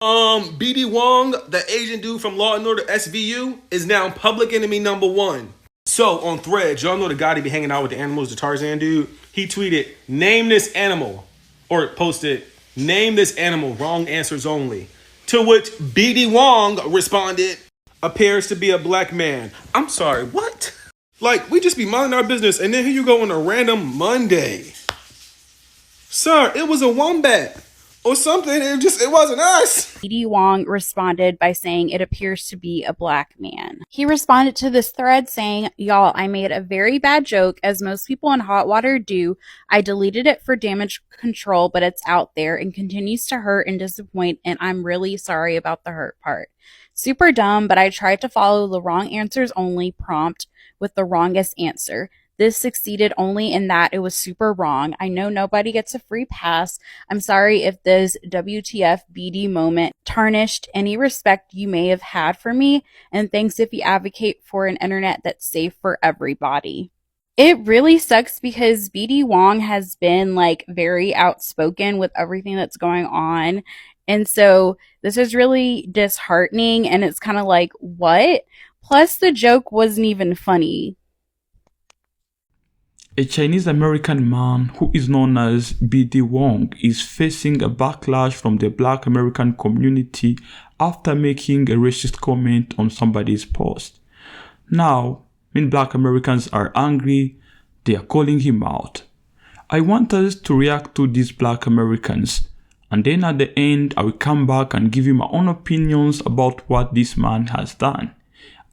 BD Wong, the Asian dude from Law and Order SVU, is now public enemy number one. So on Threads, y'all know the guy that be hanging out with the animals, the Tarzan dude. He tweeted, "Name this animal," or posted, "Name this animal. Wrong answers only." To which BD Wong responded, "Appears to be a black man." I'm sorry, what? Like, we just be minding our business, and then here you go on a random Monday. Sir, it was a wombat or something. It wasn't us. BD Wong responded by saying it appears to be a black man. He responded to this thread saying, "Y'all, I made a very bad joke, as most people in hot water do. I deleted it for damage control, but it's out there and continues to hurt and disappoint, and I'm really sorry about the hurt part. Super dumb, but I tried to follow the wrong answers only prompt with the wrongest answer. This succeeded only in that it was super wrong. I know nobody gets a free pass. I'm sorry if this WTF BD moment tarnished any respect you may have had for me, and thanks if you advocate for an internet that's safe for everybody." It really sucks because BD Wong has been like very outspoken with everything that's going on. And so this is really disheartening, and it's kind of like, what? Plus the joke wasn't even funny. A Chinese-American man who is known as BD Wong is facing a backlash from the Black American community after making a racist comment on somebody's post. Now, when Black Americans are angry, they are calling him out. I want us to react to these Black Americans, and then at the end, I will come back and give you my own opinions about what this man has done.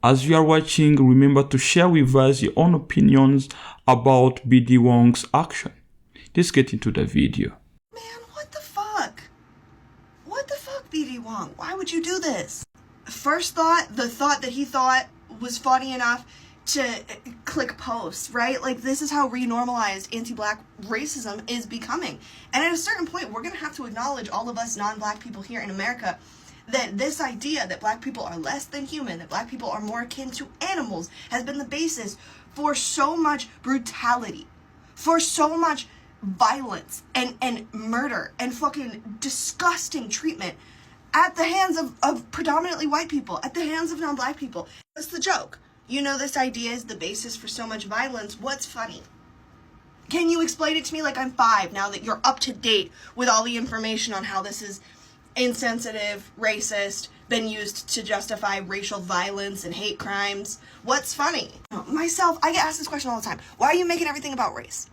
As you are watching, remember to share with us your own opinions about BD Wong's action. Let's get into the video. Man, what the fuck? What the fuck, BD Wong? Why would you do this? First thought, the thought that he thought was funny enough to click post, right? Like, this is how renormalized anti-black racism is becoming. And at a certain point, we're gonna have to acknowledge, all of us non-black people here in America, that this idea that black people are less than human, that black people are more akin to animals, has been the basis for so much brutality, for so much violence and murder and fucking disgusting treatment at the hands of predominantly white people, at the hands of non-black people. What's the joke? You know, this idea is the basis for so much violence. What's funny? Can you explain it to me like I'm 5 now that you're up to date with all the information on how this is insensitive, racist, been used to justify racial violence and hate crimes? What's funny? Myself, I get asked this question all the time. Why are you making everything about race?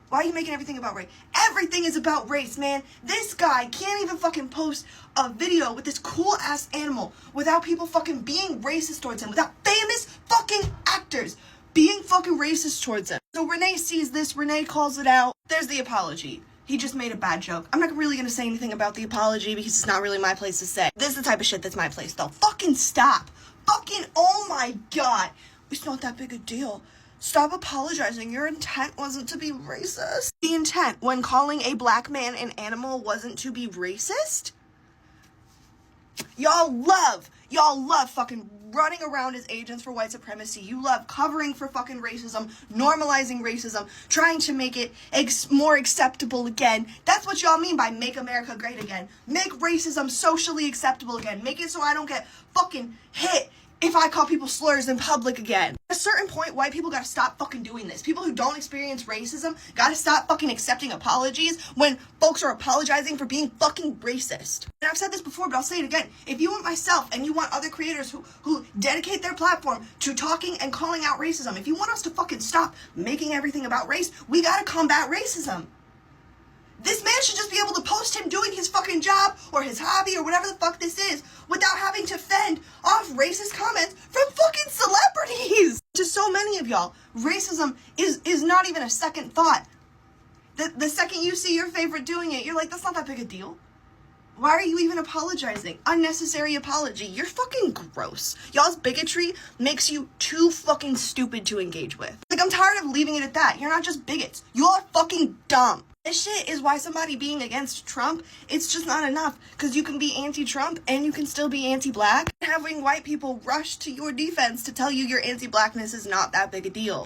Why are you making everything about race? Everything is about race, man. This guy can't even fucking post a video with this cool ass animal without people fucking being racist towards him, without famous fucking actors being fucking racist towards him. So Renee sees this, Renee calls it out. There's the apology. He just made a bad joke. I'm not really gonna say anything about the apology because it's not really my place to say. This is the type of shit that's my place though. Fucking stop. Fucking, oh my god. It's not that big a deal. Stop apologizing. Your intent wasn't to be racist. The intent when calling a black man an animal wasn't to be racist? Y'all love fucking running around as agents for white supremacy. You love covering for fucking racism, normalizing racism, trying to make it more acceptable again. That's what y'all mean by make America great again. Make racism socially acceptable again. Make it so I don't get fucking hit if I call people slurs in public again. At a certain point, white people gotta stop fucking doing this. People who don't experience racism gotta stop fucking accepting apologies when folks are apologizing for being fucking racist. And I've said this before, but I'll say it again. If you want myself and you want other creators who dedicate their platform to talking and calling out racism, if you want us to fucking stop making everything about race, we gotta combat racism. This man should just be able to post him doing his fucking job or his hobby or whatever the fuck this is without having to fend off racist comments from fucking celebrities. To so many of y'all, racism is not even a second thought. The second you see your favorite doing it, you're like, that's not that big a deal. Why are you even apologizing? Unnecessary apology. You're fucking gross. Y'all's bigotry makes you too fucking stupid to engage with. Like, I'm tired of leaving it at that. You're not just bigots. You all are fucking dumb. This shit is why somebody being against Trump, it's just not enough. Because you can be anti-Trump and you can still be anti-black. Having white people rush to your defense to tell you your anti-blackness is not that big a deal.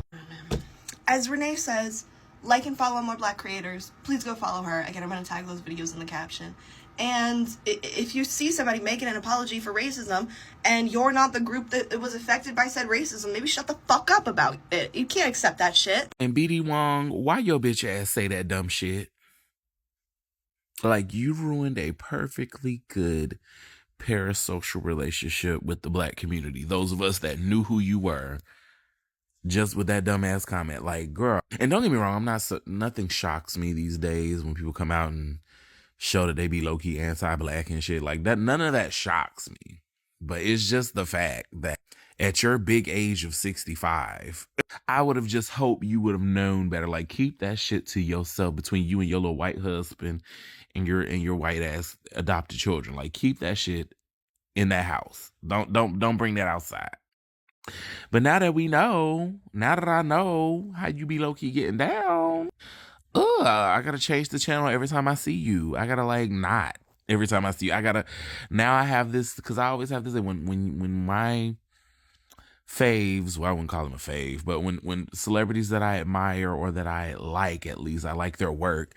As Renee says, like and follow more black creators. Please go follow her. Again, I'm going to tag those videos in the caption. And if you see somebody making an apology for racism and you're not the group that was affected by said racism, maybe shut the fuck up about it. You can't accept that shit. And BD Wong, why your bitch ass say that dumb shit? Like, you ruined a perfectly good parasocial relationship with the black community. Those of us that knew who you were, just with that dumbass comment. Like, girl. And don't get me wrong, nothing shocks me these days when people come out and show that they be low-key anti-black and shit like that. None of that shocks me. But it's just the fact that at your big age of 65, I would have just hoped you would have known better. Like, keep that shit to yourself between you and your little white husband and your white ass adopted children. Like, keep that shit in that house. Don't bring that outside. But now that I know how you be low-key getting down, I gotta change the channel every time I see you. I gotta not every time I see you. Now I have this, because I always have this, when my faves, well, I wouldn't call them a fave, but when celebrities that I admire or that I like, at least I like their work,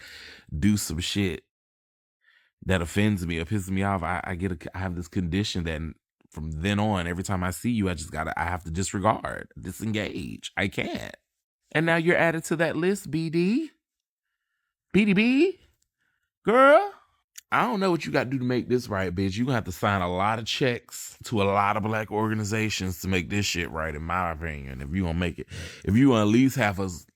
do some shit that offends me or pisses me off, I have this condition that from then on, every time I see you, I have to disengage. I can't. And now you're added to that list, BD. BDB? Girl? I don't know what you got to do to make this right, bitch. You're going to have to sign a lot of checks to a lot of black organizations to make this shit right, in my opinion. If you want to make it, if you want to at least have us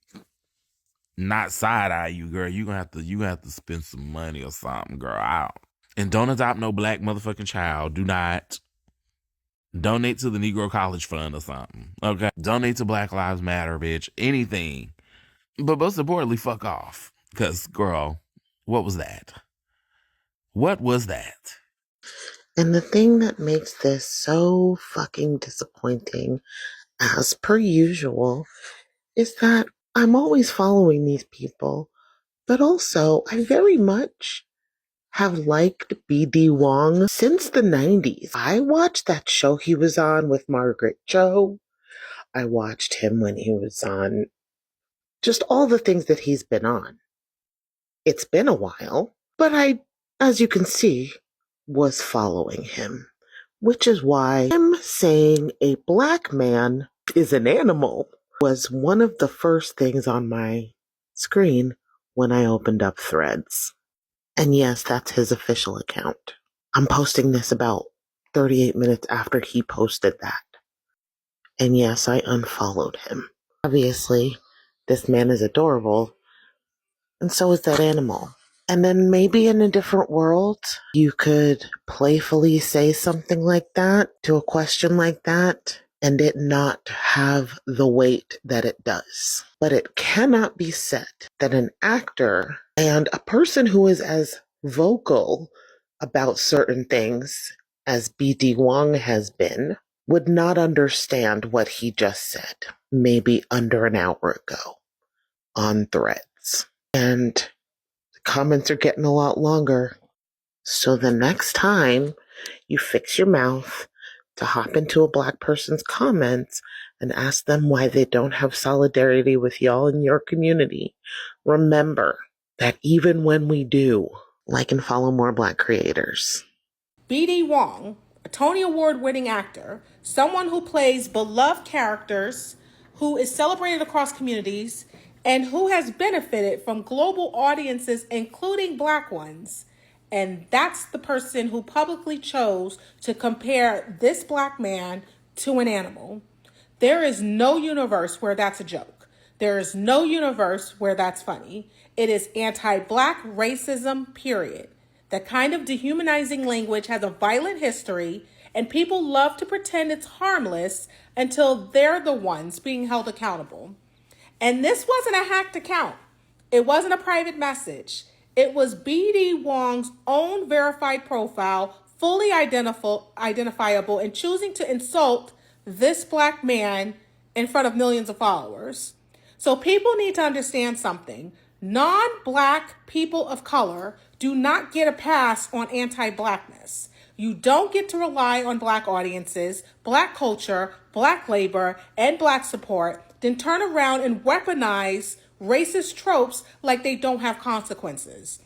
not side-eye you, girl, you're going to have to spend some money or something, girl. And don't adopt no black motherfucking child. Do not. Donate to the Negro College Fund or something. Okay? Donate to Black Lives Matter, bitch. Anything. But most importantly, fuck off. Because, girl, what was that? What was that? And the thing that makes this so fucking disappointing, as per usual, is that I'm always following these people, but also I very much have liked B.D. Wong since the 90s. I watched that show he was on with Margaret Cho. I watched him when he was on just all the things that he's been on. It's been a while, but I, as you can see, was following him, which is why I'm saying a black man is an animal was one of the first things on my screen when I opened up Threads. And yes, that's his official account. I'm posting this about 38 minutes after he posted that. And yes, I unfollowed him. Obviously, this man is adorable, and so is that animal. And then maybe in a different world, you could playfully say something like that to a question like that and it not have the weight that it does. But it cannot be said that an actor and a person who is as vocal about certain things as B.D. Wong has been would not understand what he just said, maybe under an hour ago on Threads. And the comments are getting a lot longer. So the next time you fix your mouth to hop into a black person's comments and ask them why they don't have solidarity with y'all in your community, remember that even when we do, like and follow more black creators. B.D. Wong, a Tony Award-winning actor, someone who plays beloved characters, who is celebrated across communities, and who has benefited from global audiences, including black ones. And that's the person who publicly chose to compare this black man to an animal. There is no universe where that's a joke. There is no universe where that's funny. It is anti-black racism, period. That kind of dehumanizing language has a violent history, and people love to pretend it's harmless until they're the ones being held accountable. And this wasn't a hacked account. It wasn't a private message. It was B.D. Wong's own verified profile, fully identifiable, and choosing to insult this black man in front of millions of followers. So people need to understand something. Non-black people of color do not get a pass on anti-blackness. You don't get to rely on black audiences, black culture, black labor, and black support, then turn around and weaponize racist tropes like they don't have consequences.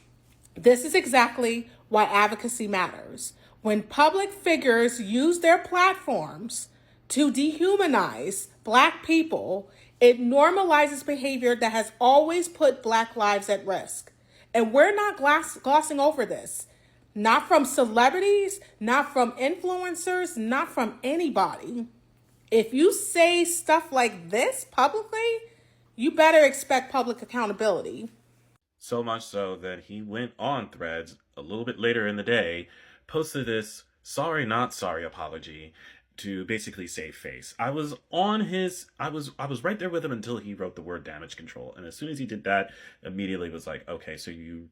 This is exactly why advocacy matters. When public figures use their platforms to dehumanize Black people, it normalizes behavior that has always put Black lives at risk. And we're not glossing over this. Not from celebrities, not from influencers, not from anybody. If you say stuff like this publicly, you better expect public accountability. So much so that he went on Threads a little bit later in the day, posted this sorry not sorry apology to basically save face. I was right there with him until he wrote the word damage control. And as soon as he did that, immediately was like, okay, so you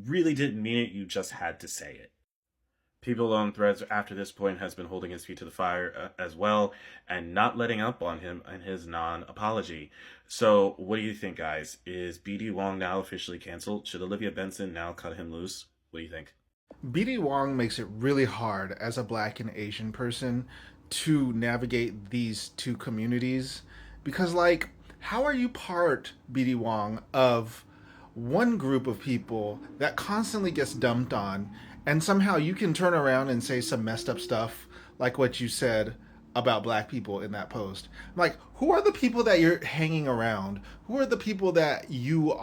really didn't mean it, you just had to say it. People on Threads after this point has been holding his feet to the fire as well and not letting up on him and his non-apology. So what do you think, guys? Is BD Wong now officially canceled? Should Olivia Benson now cut him loose? What do you think? BD Wong makes it really hard as a Black and Asian person to navigate these two communities because, like, how are you part, BD Wong, of one group of people that constantly gets dumped on, and somehow you can turn around and say some messed up stuff like what you said about Black people in that post? Like, who are the people that you're hanging around? Who are the people that you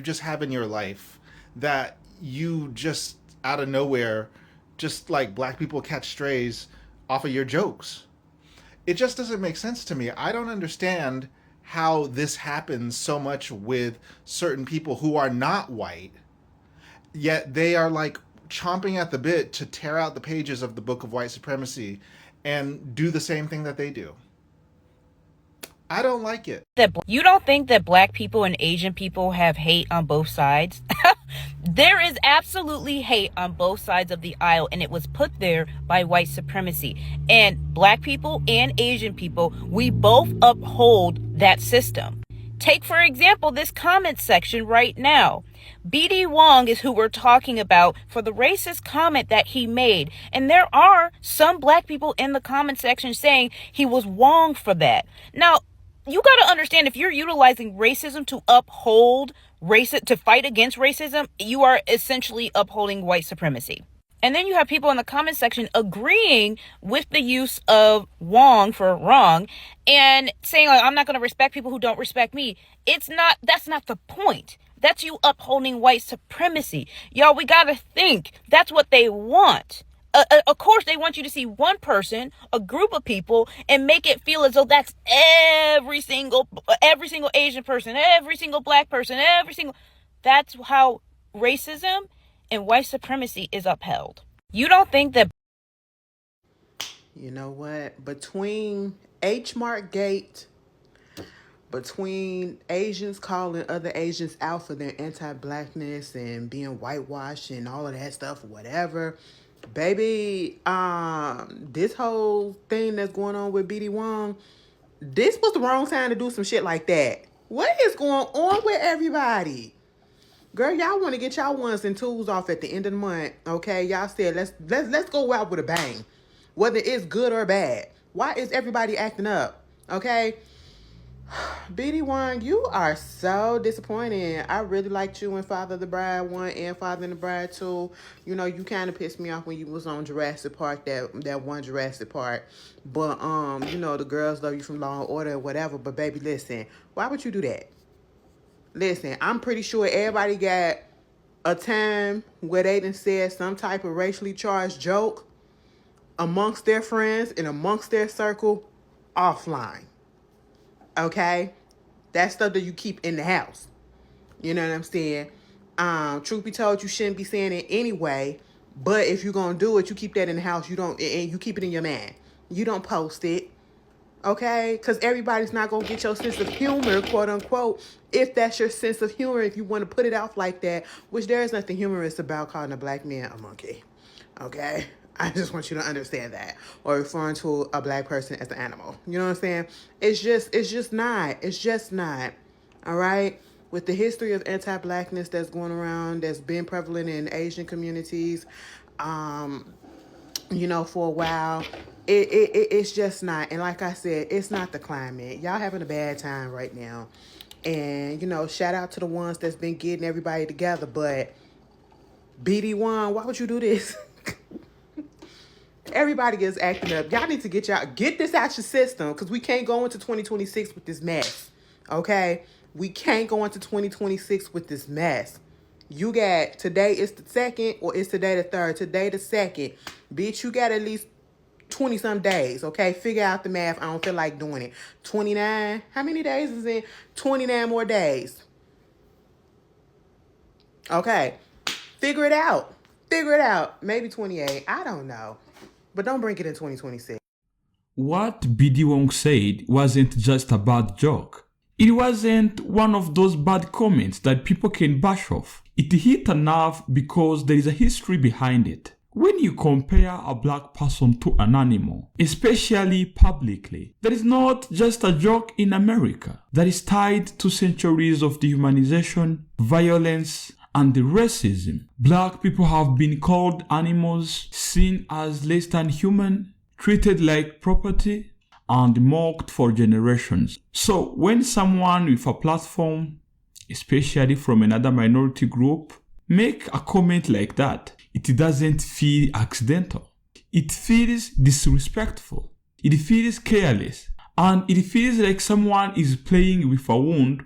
just have in your life that you just out of nowhere, just like Black people catch strays off of your jokes? It just doesn't make sense to me. I don't understand how this happens so much with certain people who are not white, yet they are like chomping at the bit to tear out the pages of the Book of White Supremacy and do the same thing that they do. I don't like it. You don't think that Black people and Asian people have hate on both sides? There is absolutely hate on both sides of the aisle, and it was put there by white supremacy. And Black people and Asian people, we both uphold that system. Take, for example, this comment section right now. BD Wong is who we're talking about for the racist comment that he made. And there are some Black people in the comment section saying he was Wong for that. Now, you got to understand, if you're utilizing racism to uphold to fight against racism, you are essentially upholding white supremacy. And then you have people in the comment section agreeing with the use of Wong for wrong and saying, like, I'm not going to respect people who don't respect me. That's not the point. That's you upholding white supremacy. Y'all, we got to think. That's what they want. Of course, they want you to see one person, a group of people, and make it feel as though that's every single Asian person, every single Black person, that's how racism and white supremacy is upheld. You don't think that... You know what? Between H Mart Gate, between Asians calling other Asians out for their anti-Blackness and being whitewashed and all of that stuff, whatever, baby, this whole thing that's going on with BD Wong, this was the wrong time to do some shit like that. What is going on with everybody? Girl, y'all want to get y'all ones and twos off at the end of the month, okay? Y'all said let's go out with a bang, whether it's good or bad. Why is everybody acting up, okay? BD Wong, you are so disappointing. I really liked you in Father of the Bride 1 and Father and the Bride 2. You know, you kind of pissed me off when you was on Jurassic Park, that one Jurassic Park. But, you know, the girls love you from Law and Order or whatever. But, baby, listen, why would you do that? Listen, I'm pretty sure everybody got a time where they done said some type of racially charged joke amongst their friends and amongst their circle offline. Okay? That's stuff that you keep in the house. You know what I'm saying? Truth be told, you shouldn't be saying it anyway. But if you're going to do it, you keep that in the house. And you keep it in your mind. You don't post it. Okay? Because everybody's not going to get your sense of humor, quote unquote, if that's your sense of humor, if you want to put it off like that, which there is nothing humorous about calling a Black man a monkey. Okay? I just want you to understand that. Or referring to a Black person as an animal. You know what I'm saying? It's just not. It's just not. All right? With the history of anti-Blackness that's going around, that's been prevalent in Asian communities, you know, for a while, it's just not. And like I said, it's not the climate. Y'all having a bad time right now. And, you know, shout out to the ones that's been getting everybody together, but BD1, why would you do this? Everybody gets acting up. Y'all need to get this out your system, because we can't go into 2026 with this mess. Okay? We can't go into 2026 with this mess. You got, today is the 2nd, or is today the 3rd? Today the 2nd. Bitch, you got at least 20 some days, okay? Figure out the math. I don't feel like doing it. 29. How many days is it? 29 more days. Okay. Figure it out. Maybe 28. I don't know. But don't bring it in 2026. What BD Wong said wasn't just a bad joke. It wasn't one of those bad comments that people can bash off. It hit a nerve because there is a history behind it. When you compare a black person to an animal, especially publicly, that is not just a joke in America. That is tied to centuries of dehumanization, violence, and racism. Black people have been called animals, seen as less than human, treated like property, and mocked for generations. So when someone with a platform, especially from another minority group, make a comment like that, it doesn't feel accidental. It feels disrespectful. It feels careless. And it feels like someone is playing with a wound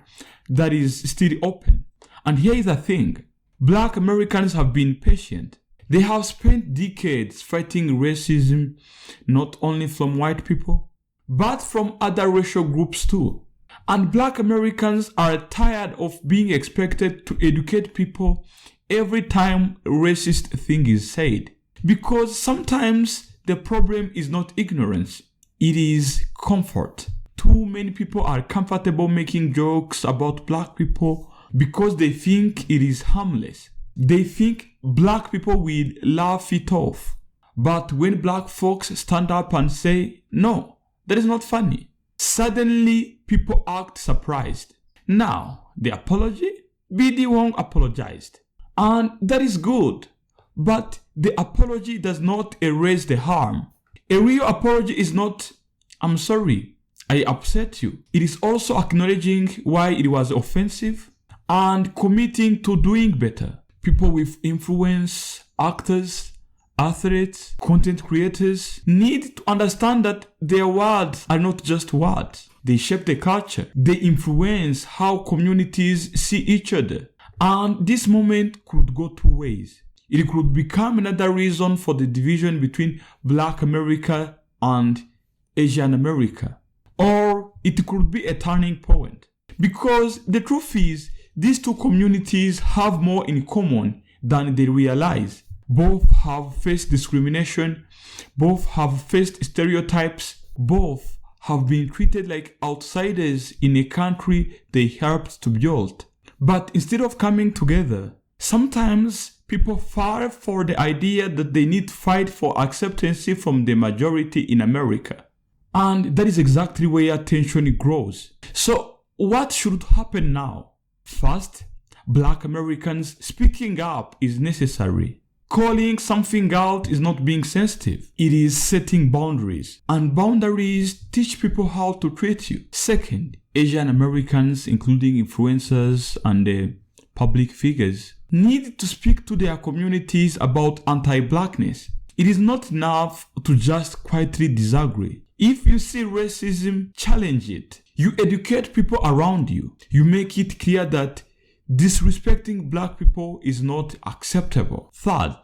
that is still open. And here is the thing. Black Americans have been patient. They have spent decades fighting racism, not only from white people, but from other racial groups too. And black Americans are tired of being expected to educate people every time a racist thing is said. Because sometimes the problem is not ignorance, it is comfort. Too many people are comfortable making jokes about black people because they think it is harmless. They think black people will laugh it off. But when black folks stand up and say, no, that is not funny, suddenly people act surprised. Now, the apology? BD Wong apologized. And that is good. But the apology does not erase the harm. A real apology is not, I'm sorry, I upset you. It is also acknowledging why it was offensive and committing to doing better. People with influence, actors, athletes, content creators need to understand that their words are not just words. They shape the culture. They influence how communities see each other. And this moment could go two ways. It could become another reason for the division between Black America and Asian America. Or it could be a turning point. Because the truth is, these two communities have more in common than they realize. Both have faced discrimination, both have faced stereotypes, both have been treated like outsiders in a country they helped to build. But instead of coming together, sometimes people fall for the idea that they need to fight for acceptance from the majority in America. And that is exactly where tension grows. So what should happen now? First, Black Americans speaking up is necessary. Calling something out is not being sensitive. It is setting boundaries. And boundaries teach people how to treat you. Second, Asian Americans, including influencers and public figures, need to speak to their communities about anti-blackness. It is not enough to just quietly disagree. If you see racism, challenge it. You educate people around you. You make it clear that disrespecting black people is not acceptable. Third,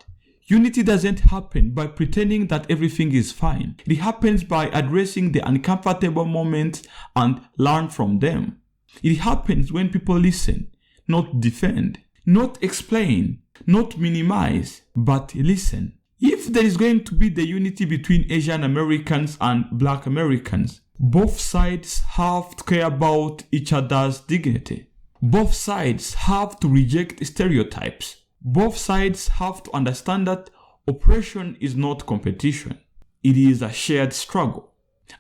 unity doesn't happen by pretending that everything is fine. It happens by addressing the uncomfortable moments and learn from them. It happens when people listen, not defend, not explain, not minimize, but listen. If there is going to be the unity between Asian Americans and Black Americans, both sides have to care about each other's dignity. Both sides have to reject stereotypes. Both sides have to understand that oppression is not competition. It is a shared struggle.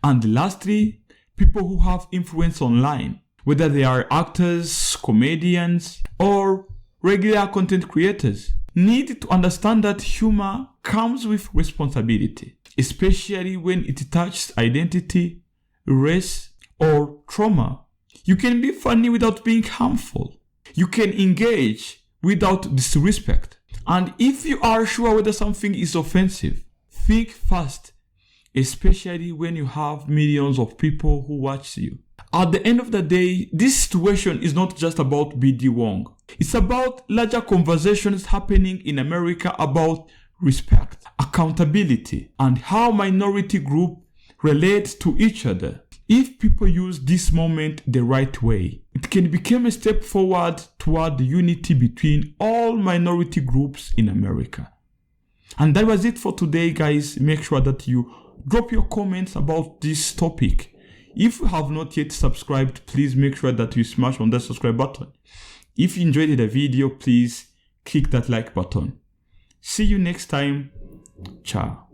And lastly, people who have influence online, whether they are actors, comedians, or regular content creators, need to understand that humor comes with responsibility, especially when it touches identity, race, or trauma. You can be funny without being harmful. You can engage without disrespect. And if you are sure whether something is offensive, think fast, especially when you have millions of people who watch you. At the end of the day, this situation is not just about BD Wong. It's about larger conversations happening in America about respect, accountability, and how minority groups relate to each other. If people use this moment the right way, it can become a step forward toward the unity between all minority groups in America. And that was it for today, guys. Make sure that you drop your comments about this topic. If you have not yet subscribed, please make sure that you smash on that subscribe button. If you enjoyed the video, please click that like button. See you next time. Ciao.